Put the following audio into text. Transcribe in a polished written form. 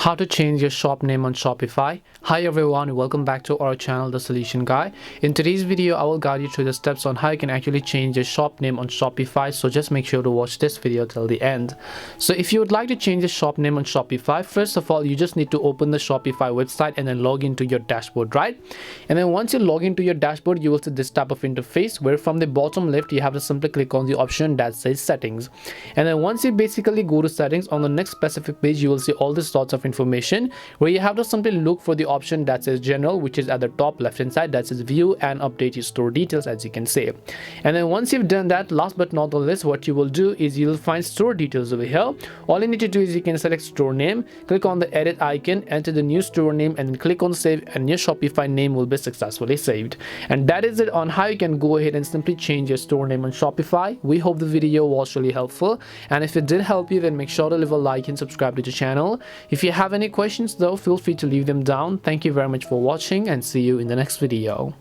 How to change your shop name on Shopify. Hi everyone, welcome back to our channel, The Solution Guy. In today's video, I will guide you through the steps on how you can actually change your shop name on Shopify. So just make sure to watch this video till the end. So if you would like to change the shop name on Shopify, first of all, you just need to open the Shopify website and then log into your dashboard, right? And then once you log into your dashboard, you will see this type of interface where from the bottom left, you have to simply click on the option that says settings. And then once you basically go to settings, on the next specific page, you will see all these sorts of information where you have to simply look for the option that says general, which is at the top left hand side, that says view and update your store details, as you can see. And then once you've done that, last but not the least, what you will do is you'll find store details over here. All you need to do is you can select store name, click on the edit icon, enter the new store name, and then click on save, and your Shopify name will be successfully saved. And that is it on how you can go ahead and simply change your store name on Shopify. We hope the video was really helpful, and if it did help you, then make sure to leave a like and subscribe to the channel. If you have any questions though, feel free to leave them down. Thank you very much for watching, and see you in the next video.